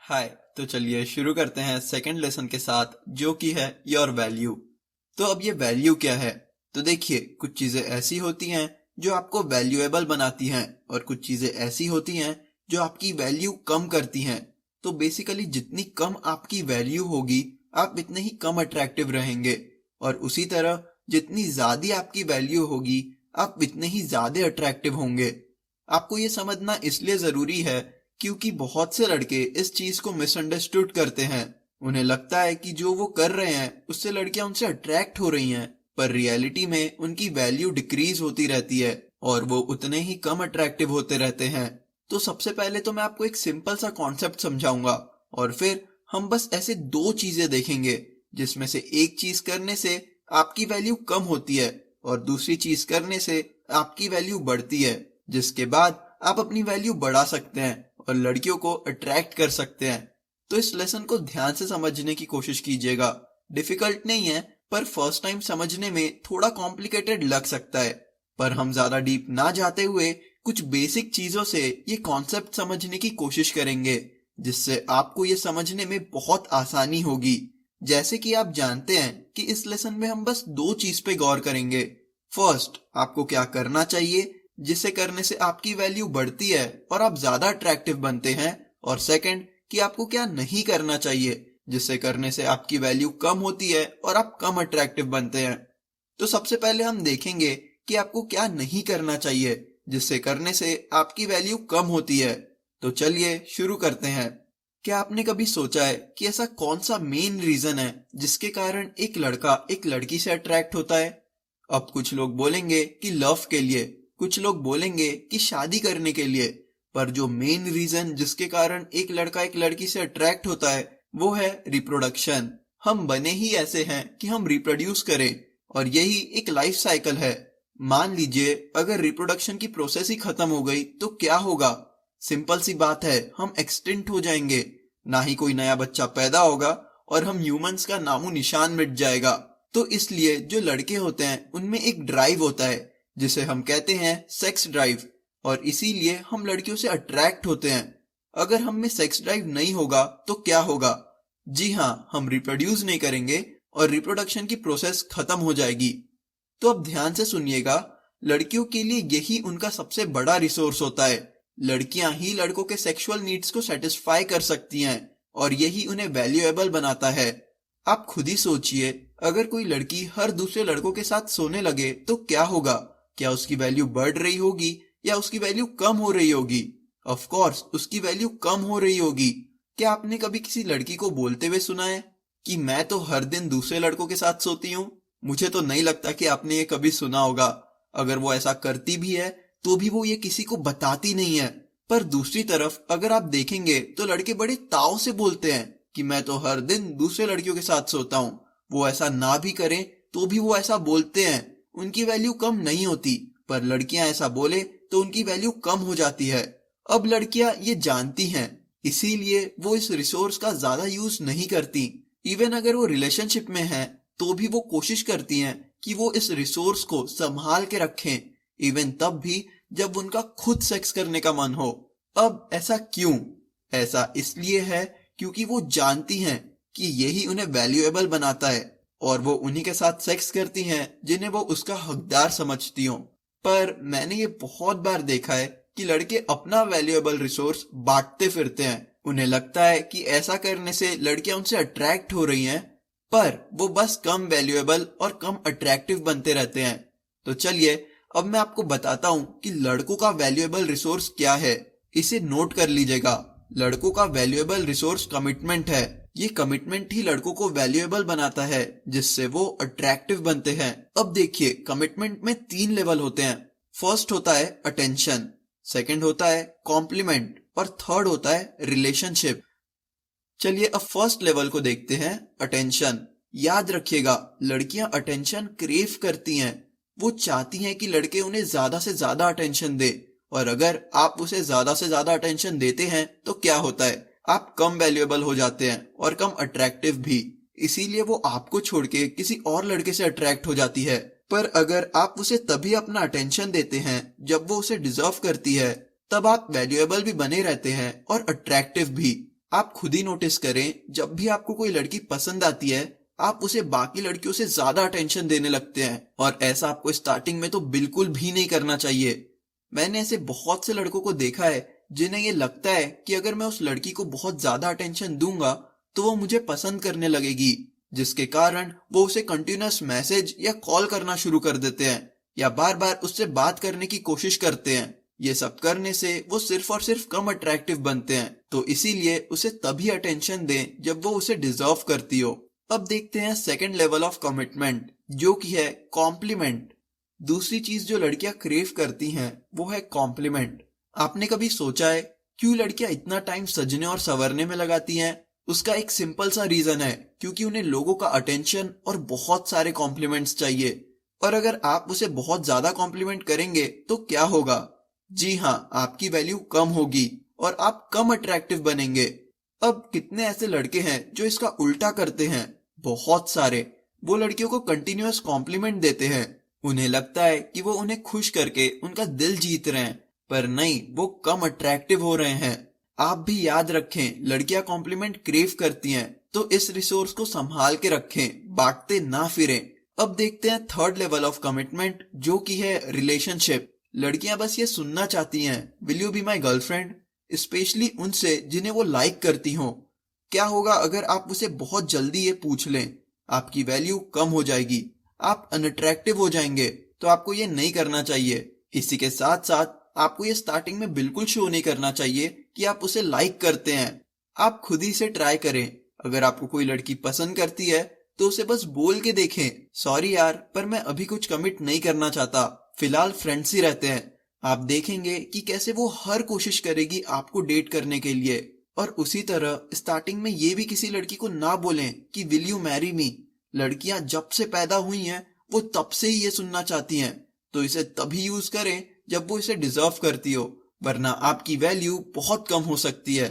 हाय। तो चलिए शुरू करते हैं सेकंड लेसन के साथ, जो कि है योर वैल्यू। तो अब ये वैल्यू क्या है? तो देखिए, कुछ चीजें ऐसी होती हैं जो आपको वैल्यूएबल बनाती हैं और कुछ चीजें ऐसी होती हैं जो आपकी वैल्यू कम करती हैं। तो बेसिकली जितनी कम आपकी वैल्यू होगी, आप इतने ही कम अट्रैक्टिव रहेंगे, और उसी तरह जितनी ज्यादा आपकी वैल्यू होगी, आप इतने ही ज्यादा अट्रैक्टिव होंगे। आपको ये समझना इसलिए जरूरी है क्योंकि बहुत से लड़के इस चीज को मिसअंडरस्टूड करते हैं। उन्हें लगता है कि जो वो कर रहे हैं उससे लड़कियां उनसे अट्रैक्ट हो रही हैं, पर रियलिटी में उनकी वैल्यू डिक्रीज होती रहती है और वो उतने ही कम अट्रैक्टिव होते रहते हैं। तो सबसे पहले तो मैं आपको एक सिंपल सा कॉन्सेप्ट समझाऊंगा, और फिर हम बस ऐसे दो चीजें देखेंगे जिसमें से एक चीज करने से आपकी वैल्यू कम होती है और दूसरी चीज करने से आपकी वैल्यू बढ़ती है, जिसके बाद आप अपनी वैल्यू बढ़ा सकते हैं और लड़कियों को अट्रैक्ट कर सकते हैं। तो इस लेसन को ध्यान से समझने की कोशिश कीजिएगा। डिफिकल्ट नहीं है, पर फर्स्ट टाइम समझने में थोड़ा कॉम्प्लिकेटेड लग सकता है। पर हम ज्यादा डीप ना जाते हुए कुछ बेसिक चीजों से ये कॉन्सेप्ट समझने की कोशिश करेंगे, जिससे आपको ये समझने में बहुत आसानी होगी। जैसे कि आप जानते हैं कि इस लेसन में हम बस दो चीज पे गौर करेंगे। फर्स्ट, आपको क्या करना चाहिए जिसे करने से आपकी वैल्यू बढ़ती है और आप ज्यादा अट्रैक्टिव बनते हैं, और सेकंड, कि आपको क्या नहीं करना चाहिए जिसे करने से आपकी वैल्यू कम होती है और आप कम अट्रैक्टिव बनते हैं। तो सबसे पहले हम देखेंगे कि आपको क्या नहीं करना चाहिए जिससे करने से आपकी वैल्यू कम होती है। तो चलिए शुरू करते हैं। क्या आपने कभी सोचा है कि ऐसा कौन सा मेन रीजन है जिसके कारण एक लड़का एक लड़की से अट्रैक्ट होता है? अब कुछ लोग बोलेंगे कि लव के लिए, कुछ लोग बोलेंगे कि शादी करने के लिए, पर जो मेन रीजन जिसके कारण एक लड़का एक लड़की से अट्रैक्ट होता है वो है रिप्रोडक्शन। हम बने ही ऐसे हैं कि हम रिप्रोड्यूस करें, और यही एक लाइफ साइकिल है। मान लीजिए अगर रिप्रोडक्शन की प्रोसेस ही खत्म हो गई तो क्या होगा? सिंपल सी बात है, हम एक्सटिंक्ट हो जाएंगे। ना ही कोई नया बच्चा पैदा होगा और हम ह्यूमंस का नामो निशान मिट जाएगा। तो इसलिए जो लड़के होते हैं उनमें एक ड्राइव होता है जिसे हम कहते हैं सेक्स ड्राइव, और इसीलिए हम लड़कियों से अट्रैक्ट होते हैं। अगर हम में सेक्स ड्राइव नहीं होगा तो क्या होगा? जी हाँ, हम रिप्रोड्यूस नहीं करेंगे और रिप्रोडक्शन की प्रोसेस खत्म हो जाएगी। तो अब ध्यान से सुनिएगा, लड़कियों के लिए यही उनका सबसे बड़ा रिसोर्स होता है। लड़कियां ही लड़कों के सेक्सुअल नीड्स को सेटिस्फाई कर सकती हैं, और यही उन्हें वैल्यूएबल बनाता है। आप खुद ही सोचिए, अगर कोई लड़की हर दूसरे लड़कों के साथ सोने लगे तो क्या होगा? क्या उसकी वैल्यू बढ़ रही होगी या उसकी वैल्यू कम हो रही होगी? ऑफ कोर्स उसकी वैल्यू कम हो रही होगी। क्या आपने कभी किसी लड़की को बोलते हुए सुना है कि मैं तो हर दिन दूसरे लड़कों के साथ सोती हूँ? मुझे तो नहीं लगता कि आपने ये कभी सुना होगा। अगर वो ऐसा करती भी है तो भी वो ये किसी को बताती नहीं है। पर दूसरी तरफ अगर आप देखेंगे तो लड़के बड़े ताव से बोलते हैं कि मैं तो हर दिन दूसरे लड़कियों के साथ सोता हूँ। वो ऐसा ना भी करें तो भी वो ऐसा बोलते हैं। उनकी वैल्यू कम नहीं होती, पर लड़कियां ऐसा बोले तो उनकी वैल्यू कम हो जाती है। अब लड़कियां ये जानती हैं, इसीलिए वो इस रिसोर्स का ज्यादा यूज नहीं करती। इवन अगर वो रिलेशनशिप में हैं तो भी वो कोशिश करती हैं कि वो इस रिसोर्स को संभाल के रखें, इवन तब भी जब उनका खुद सेक्स करने का मन हो। अब ऐसा क्यों? ऐसा इसलिए है क्योंकि वो जानती हैं कि यही उन्हें वैल्यूएबल बनाता है, और वो उन्हीं के साथ सेक्स करती हैं जिन्हें वो उसका हकदार समझती हो। पर मैंने ये बहुत बार देखा है कि लड़के अपना वैल्यूएबल रिसोर्स बांटते फिरते हैं। उन्हें लगता है कि ऐसा करने से लड़कियां उनसे अट्रैक्ट हो रही हैं, पर वो बस कम वैल्यूएबल और कम अट्रैक्टिव बनते रहते हैं। तो चलिए अब मैं आपको बताता हूँ कि लड़कों का वैल्यूएबल रिसोर्स क्या है। इसे नोट कर लीजिएगा। लड़कों का वैल्यूएबल रिसोर्स कमिटमेंट है। ये कमिटमेंट ही लड़कों को वैल्यूएबल बनाता है, जिससे वो अट्रैक्टिव बनते हैं। अब देखिए, कमिटमेंट में 3 लेवल होते हैं। फर्स्ट होता है अटेंशन, सेकंड होता है कॉम्प्लीमेंट, और थर्ड होता है रिलेशनशिप। चलिए अब फर्स्ट लेवल को देखते हैं, अटेंशन। याद रखिएगा, लड़कियां अटेंशन क्रेव करती हैं। वो चाहती हैं कि लड़के उन्हें ज्यादा से ज्यादा अटेंशन दे, और अगर आप उसे ज्यादा से ज्यादा अटेंशन देते हैं तो क्या होता है? आप कम वैल्यूएबल हो जाते हैं और कम अट्रैक्टिव भी। इसीलिए वो आपको छोड़ के किसी और लड़के से अट्रैक्ट हो जाती है। पर अगर आप उसे तभी अपना अटेंशन देते हैं जब वो उसे डिजर्व करती है, तब आप वैल्यूएबल भी बने रहते हैं और अट्रैक्टिव भी। आप खुद ही नोटिस करें, जब भी आपको कोई लड़की पसंद आती है, आप उसे बाकी लड़कियों से ज्यादा अटेंशन देने लगते हैं, और ऐसा आपको स्टार्टिंग में तो बिल्कुल भी नहीं करना चाहिए। मैंने ऐसे बहुत से लड़कों को देखा है जिन्हें ये लगता है कि अगर मैं उस लड़की को बहुत ज्यादा अटेंशन दूंगा तो वो मुझे पसंद करने लगेगी, जिसके कारण वो उसे कंटिन्यूअस मैसेज या कॉल करना शुरू कर देते हैं या बार बार उससे बात करने की कोशिश करते हैं। ये सब करने से वो सिर्फ और सिर्फ कम अट्रैक्टिव बनते हैं, तो इसीलिए उसे तभी अटेंशन दें जब वो उसे डिजर्व करती हो। अब देखते हैं सेकंड लेवल ऑफ कमिटमेंट, जो कि है कॉम्प्लीमेंट। दूसरी चीज जो लड़कियां क्रेव करती हैं वो है कॉम्प्लीमेंट। आपने कभी सोचा है क्यों लड़कियां इतना टाइम सजने और संवरने में लगाती हैं? उसका एक सिंपल सा रीजन है, क्योंकि उन्हें लोगों का अटेंशन और बहुत सारे कॉम्प्लीमेंट्स चाहिए। और अगर आप उसे बहुत ज्यादा कॉम्प्लीमेंट करेंगे तो क्या होगा? जी हाँ, आपकी वैल्यू कम होगी और आप कम अट्रैक्टिव बनेंगे। अब कितने ऐसे लड़के हैं जो इसका उल्टा करते हैं? बहुत सारे। वो लड़कियों को कंटिन्यूअस कॉम्प्लीमेंट देते हैं, उन्हें लगता है कि वो उन्हें खुश करके उनका दिल जीत रहे हैं, पर नहीं, वो कम अट्रैक्टिव हो रहे हैं। आप भी याद रखें, लड़कियां कॉम्प्लीमेंट क्रेव करती हैं, तो इस रिसोर्स को संभाल के रखें, बांटते ना फिरें। अब देखते हैं थर्ड लेवल ऑफ कमिटमेंट, जो कि है रिलेशनशिप। लड़कियां बस ये सुनना चाहती हैं, will you be my girlfriend, specially उनसे जिन्हें वो लाइक करती हो। क्या होगा अगर आप उसे बहुत जल्दी ये पूछ लें? आपकी वैल्यू कम हो जाएगी, आप अनअट्रैक्टिव हो जाएंगे, तो आपको ये नहीं करना चाहिए। इसी के साथ साथ आपको ये स्टार्टिंग में बिल्कुल शो नहीं करना चाहिए कि आप उसे लाइक करते हैं। आप खुद ही से ट्राई करें। अगर आपको कोई लड़की पसंद करती है तो उसे बस बोल के देखें, सॉरी यार, पर मैं अभी कुछ कमिट नहीं करना चाहता, फिलहाल फ्रेंड्स ही रहते हैं। आप देखेंगे कि कैसे वो हर कोशिश करेगी आपको डेट करने के लिए। और उसी तरह स्टार्टिंग में ये भी किसी लड़की को ना बोलें कि विल यू मैरी मी। लड़कियां जब से पैदा हुई हैं वो तब से ही ये सुनना चाहती हैं, तो इसे तभी यूज करें जब वो इसे डिजर्व करती हो, वरना आपकी वैल्यू बहुत कम हो सकती है।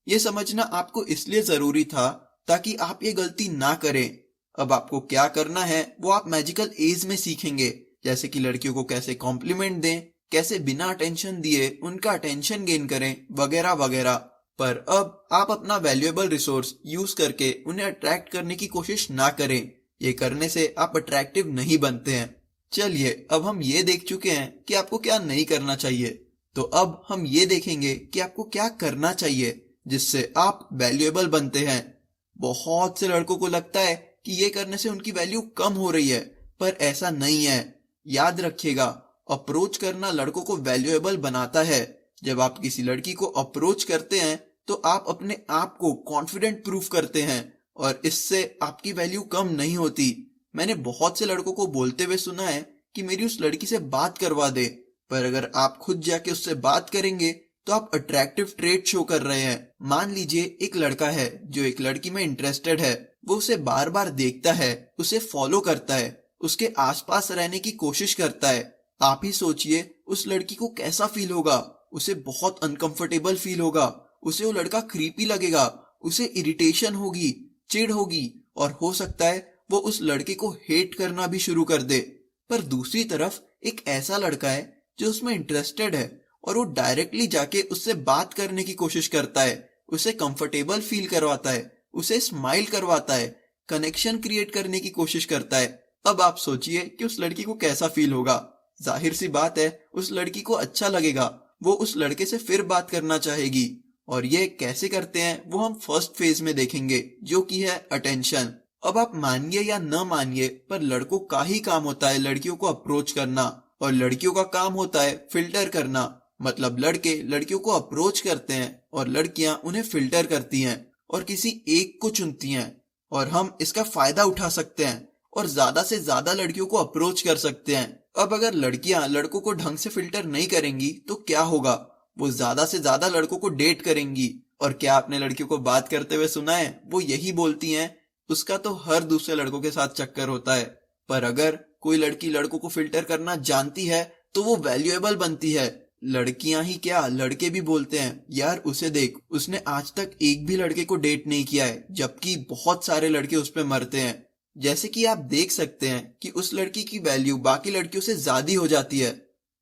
ये समझना आपको इसलिए जरूरी था ताकि आप ये गलती ना करें। अब आपको क्या करना है वो आप मैजिकल एज में सीखेंगे, जैसे कि लड़कियों को कैसे कॉम्प्लीमेंट दें, कैसे बिना अटेंशन दिए उनका अटेंशन गेन करें, वगैरह वगैरह। पर अब आप अपना वैल्यूएबल रिसोर्स यूज करके उन्हें अट्रैक्ट करने की कोशिश ना करें। ये करने से आप अट्रैक्टिव नहीं बनते हैं। चलिए, अब हम ये देख चुके हैं कि आपको क्या नहीं करना चाहिए, तो अब हम ये देखेंगे कि आपको क्या करना चाहिए जिससे आप वैल्यूएबल बनते हैं। बहुत से लड़कों को लगता है कि ये करने से उनकी वैल्यू कम हो रही है, पर ऐसा नहीं है। याद रखिएगा, अप्रोच करना लड़कों को वैल्यूएबल बनाता है। जब आप किसी लड़की को अप्रोच करते हैं तो आप अपने आप को कॉन्फिडेंट प्रूफ करते हैं, और इससे आपकी वैल्यू कम नहीं होती। मैंने बहुत से लड़कों को बोलते हुए सुना है कि मेरी उस लड़की से बात करवा दे, पर अगर आप खुद जाके उससे बात करेंगे तो आप अट्रैक्टिव ट्रेट शो कर रहे हैं। मान लीजिए एक लड़का है जो एक लड़की में इंटरेस्टेड है, वो उसे बार बार देखता है, उसे फॉलो करता है, उसके आसपास रहने की कोशिश करता है। आप ही सोचिए उस लड़की को कैसा फील होगा। उसे बहुत अनकंफर्टेबल फील होगा, उसे वो लड़का क्रीपी लगेगा, उसे इरिटेशन होगी, चिढ़ होगी, और हो सकता है वो उस लड़के को हेट करना भी शुरू कर दे। पर दूसरी तरफ एक ऐसा लड़का है जो उसमें इंटरेस्टेड है और वो डायरेक्टली जाके उससे बात करने की कोशिश करता है, उसे कंफर्टेबल फील करवाता है, उसे स्माइल करवाता है, कनेक्शन क्रिएट करने की कोशिश करता है। अब आप सोचिए कि उस लड़की को कैसा फील होगा। जाहिर सी बात है, उस लड़की को अच्छा लगेगा, वो उस लड़के से फिर बात करना चाहेगी। और ये कैसे करते हैं वो हम फर्स्ट फेज में देखेंगे, जो कि है अटेंशन। अब आप मानिए या न मानिए, पर लड़कों का ही काम होता है लड़कियों को अप्रोच करना, और लड़कियों का काम होता है फिल्टर करना। मतलब लड़के लड़कियों को अप्रोच करते हैं और लड़कियां उन्हें फिल्टर करती हैं और किसी एक को चुनती हैं, और हम इसका फायदा उठा सकते हैं और ज्यादा से ज्यादा लड़कियों को अप्रोच कर सकते हैं। अब अगर लड़कियां लड़कों को ढंग से फिल्टर नहीं करेंगी तो क्या होगा? वो ज्यादा से ज्यादा लड़कों को डेट करेंगी। और क्या आपने लड़कियों को बात करते हुए सुना है? वो यही बोलती हैं, उसका तो हर दूसरे लड़कों के साथ चक्कर होता है। पर अगर कोई लड़की लड़कों को फिल्टर करना जानती है तो वो वैल्यूएबल बनती है। लड़कियां ही क्या, लड़के भी बोलते हैं, यार उसे देख, उसने आज तक एक भी लड़के को डेट नहीं किया है, जबकि बहुत सारे लड़के उस पर मरते हैं। जैसे कि आप देख सकते हैं कि उस लड़की की वैल्यू बाकी लड़कियों से ज्यादा हो जाती है।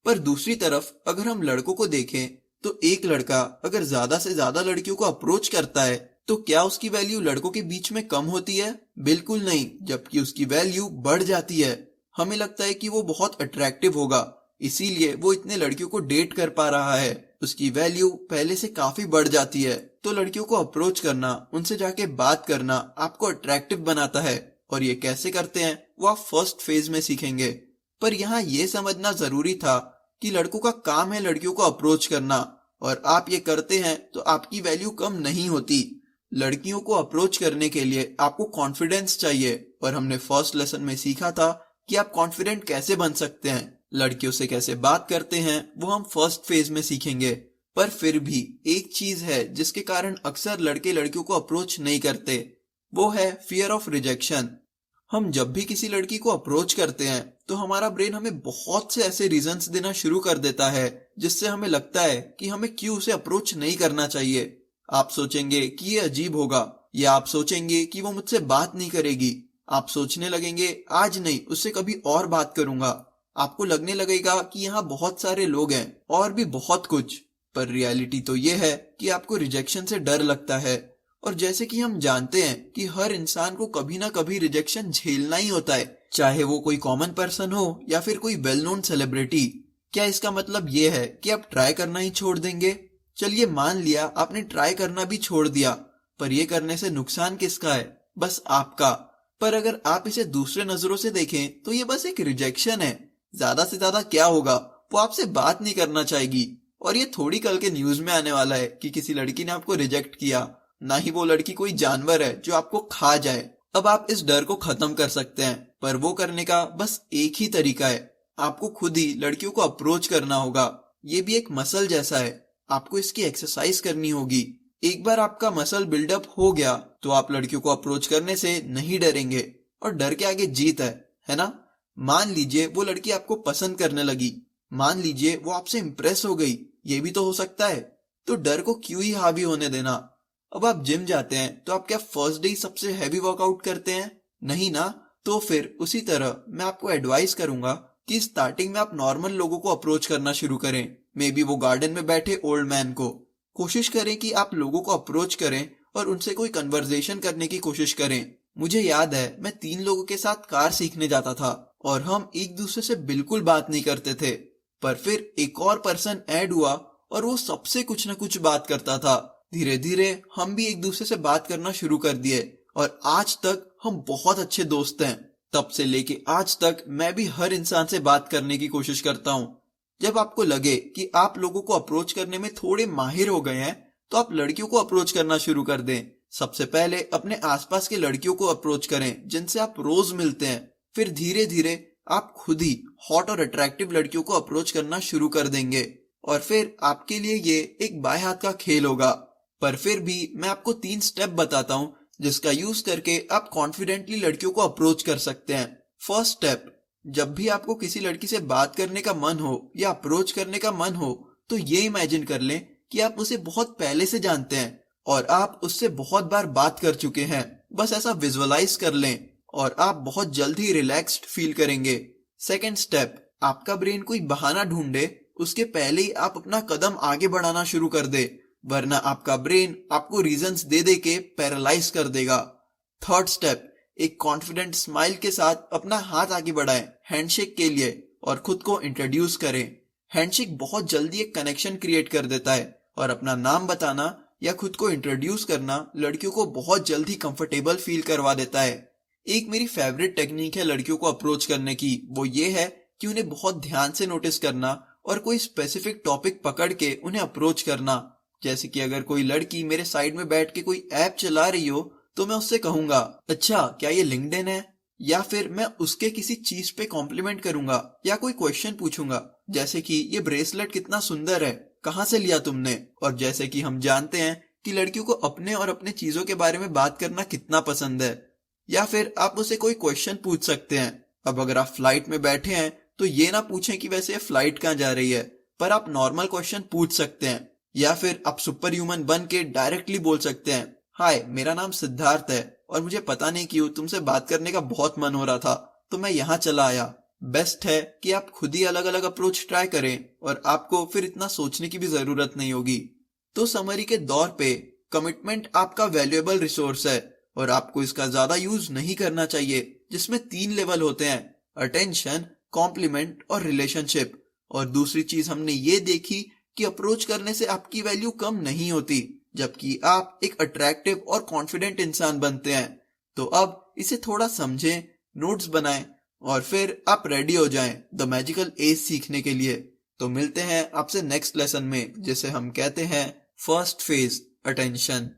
पर दूसरी तरफ अगर हम लड़कों को देखें तो एक लड़का अगर ज्यादा से ज्यादा लड़कियों को अप्रोच करता है तो क्या उसकी वैल्यू लड़कों के बीच में कम होती है? बिल्कुल नहीं, जबकि उसकी वैल्यू बढ़ जाती है। हमें लगता है कि वो बहुत अट्रैक्टिव होगा, इसीलिए वो इतने लड़कियों को डेट कर पा रहा है। उसकी वैल्यू पहले से काफी बढ़ जाती है। तो लड़कियों को अप्रोच करना, उनसे जाके बात करना आपको अट्रैक्टिव बनाता है। और ये कैसे करते हैं वो आप फर्स्ट फेज में सीखेंगे। पर यहाँ ये समझना जरूरी था कि लड़कों का काम है लड़कियों को अप्रोच करना, और आप ये करते हैं तो आपकी वैल्यू कम नहीं होती। लड़कियों को अप्रोच करने के लिए आपको कॉन्फिडेंस चाहिए, और हमने फर्स्ट लेसन में सीखा था कि आप कॉन्फिडेंट कैसे बन सकते हैं। लड़कियों से कैसे बात करते हैं वो हम फर्स्ट फेज में सीखेंगे। पर फिर भी एक चीज है जिसके कारण अक्सर लड़के लड़कियों को अप्रोच नहीं करते, वो है फियर ऑफ रिजेक्शन। हम जब भी किसी लड़की को अप्रोच करते हैं तो हमारा ब्रेन हमें बहुत से ऐसे रीजंस देना शुरू कर देता है जिससे हमें लगता है कि हमें क्यों उसे अप्रोच नहीं करना चाहिए। आप सोचेंगे कि ये अजीब होगा, या आप सोचेंगे कि वो मुझसे बात नहीं करेगी। आप सोचने लगेंगे आज नहीं, उससे कभी और बात करूंगा। आपको लगने लगेगा कि यहाँ बहुत सारे लोग हैं और भी बहुत कुछ। पर रियलिटी तो ये है कि आपको रिजेक्शन से डर लगता है। और जैसे कि हम जानते हैं कि हर इंसान को कभी ना कभी रिजेक्शन झेलना ही होता है, चाहे वो कोई कॉमन पर्सन हो या फिर कोई वेल नोन सेलिब्रिटी। क्या इसका मतलब ये है कि आप ट्राई करना ही छोड़ देंगे? चलिए मान लिया आपने ट्राई करना भी छोड़ दिया, पर ये करने से नुकसान किसका है? बस आपका। पर अगर आप इसे दूसरे नजरों से देखें तो ये बस एक रिजेक्शन है। ज्यादा से ज्यादा क्या होगा, वो आपसे बात नहीं करना चाहेगी। और ये थोड़ी कल के न्यूज में आने वाला है कि किसी लड़की ने आपको रिजेक्ट किया। ना ही वो लड़की कोई जानवर है जो आपको खा जाए। अब आप इस डर को खत्म कर सकते हैं, पर वो करने का बस एक ही तरीका है। आपको खुद ही लड़कियों को अप्रोच करना होगा। ये भी एक मसल जैसा है, आपको इसकी एक्सरसाइज करनी होगी। एक बार आपका मसल बिल्डअप हो गया तो आप लड़कियों को अप्रोच करने से नहीं डरेंगे। और डर के आगे जीत है ना? मान लीजिए वो लड़की आपको पसंद करने लगी, मान लीजिए वो आपसे इंप्रेस हो गई, ये भी तो हो सकता है। तो डर को क्यों ही हावी होने देना। अब आप जिम जाते हैं तो आप क्या फर्स्ट डे सबसे हैवी वर्कआउट करते हैं? नहीं ना। तो फिर उसी तरह मैं आपको एडवाइस करूंगा कि स्टार्टिंग में आप नॉर्मल लोगों को अप्रोच करना शुरू करें। मे बी वो गार्डन में बैठे ओल्ड मैन को। कोशिश करें कि आप लोगों को अप्रोच करें और उनसे कोई कन्वर्सेशन करने की कोशिश करें। मुझे याद है मैं 3 लोगों के साथ कार सीखने जाता था और हम एक दूसरे से बिल्कुल बात नहीं करते थे। पर फिर एक और पर्सन ऐड हुआ और वो सबसे कुछ न कुछ बात करता था। धीरे धीरे हम भी एक दूसरे से बात करना शुरू कर दिए और आज तक हम बहुत अच्छे दोस्त हैं। तब से लेके आज तक मैं भी हर इंसान से बात करने की कोशिश करता हूँ। जब आपको लगे कि आप लोगों को अप्रोच करने में थोड़े माहिर हो गए हैं तो आप लड़कियों को अप्रोच करना शुरू कर दें। सबसे पहले अपने आसपास के लड़कियों को अप्रोच करें जिनसे आप रोज मिलते हैं। फिर धीरे धीरे आप खुद ही हॉट और अट्रैक्टिव लड़कियों को अप्रोच करना शुरू कर देंगे और फिर आपके लिए ये एक बाएं हाथ का खेल होगा। पर फिर भी मैं आपको 3 स्टेप बताता हूँ जिसका यूज करके आप कॉन्फिडेंटली लड़कियों को अप्रोच कर सकते हैं। फर्स्ट स्टेप, जब भी आपको किसी लड़की से बात करने का मन हो या अप्रोच करने का मन हो तो ये इमेजिन कर लें कि आप उसे बहुत पहले से जानते हैं और आप उससे बहुत बार बात कर चुके हैं। बस ऐसा विजुअलाइज कर लें और आप बहुत जल्द ही रिलैक्स्ड फील करेंगे। सेकेंड स्टेप, आपका ब्रेन कोई बहाना ढूंढे उसके पहले ही आप अपना कदम आगे बढ़ाना शुरू कर दे, वरना आपका ब्रेन आपको रीजंस दे दे के पैरालाइज कर देगा। थर्ड स्टेप, एक कॉन्फिडेंट स्माइल के साथ अपना हाथ आगे बढ़ाएं हैंडशेक के लिए और खुद को इंट्रोड्यूस करें। हैंडशेक बहुत जल्दी एक कनेक्शन क्रिएट कर देता है और अपना नाम बताना या खुद को इंट्रोड्यूस करना लड़कियों को बहुत जल्दी कंफर्टेबल फील करवा देता है। एक मेरी फेवरेट टेक्निक है लड़कियों को अप्रोच करने की, वो ये है कि उन्हें बहुत ध्यान से नोटिस करना और कोई स्पेसिफिक टॉपिक पकड़ के उन्हें अप्रोच करना। जैसे कि अगर कोई लड़की मेरे साइड में बैठ के कोई ऐप चला रही हो तो मैं उससे कहूंगा, अच्छा क्या ये लिंक्डइन है? या फिर मैं उसके किसी चीज पे कॉम्प्लीमेंट करूंगा या कोई क्वेश्चन पूछूंगा, जैसे कि ये ब्रेसलेट कितना सुंदर है, कहाँ से लिया तुमने? और जैसे कि हम जानते हैं कि लड़कियों को अपने और अपने चीजों के बारे में बात करना कितना पसंद है। या फिर आप उसे कोई क्वेश्चन पूछ सकते हैं। अब अगर आप फ्लाइट में बैठे हैं तो ये ना पूछें कि वैसे फ्लाइट कहाँ जा रही है, पर आप नॉर्मल क्वेश्चन पूछ सकते हैं। या फिर आप सुपर ह्यूमन बन के डायरेक्टली बोल सकते हैं, हाय मेरा नाम सिद्धार्थ है और मुझे पता नहीं क्यों तुमसे बात करने का बहुत मन हो रहा था तो मैं यहाँ चला आया। बेस्ट है कि आप खुद ही अलग अलग अप्रोच ट्राई करें और आपको फिर इतना सोचने की भी जरूरत नहीं होगी। तो समरी के दौर पे कमिटमेंट आपका वैल्यूएबल रिसोर्स है और आपको इसका ज्यादा यूज नहीं करना चाहिए, जिसमें 3 लेवल होते हैं: अटेंशन, कॉम्प्लीमेंट और रिलेशनशिप। और दूसरी चीज हमने ये देखी कि अप्रोच करने से आपकी वैल्यू कम नहीं होती, जबकि आप एक अट्रैक्टिव और कॉन्फिडेंट इंसान बनते हैं। तो अब इसे थोड़ा समझें, नोट्स बनाएं और फिर आप रेडी हो जाएं द मैजिकल एज सीखने के लिए। तो मिलते हैं आपसे नेक्स्ट लेसन में, जिसे हम कहते हैं फर्स्ट फेज, अटेंशन।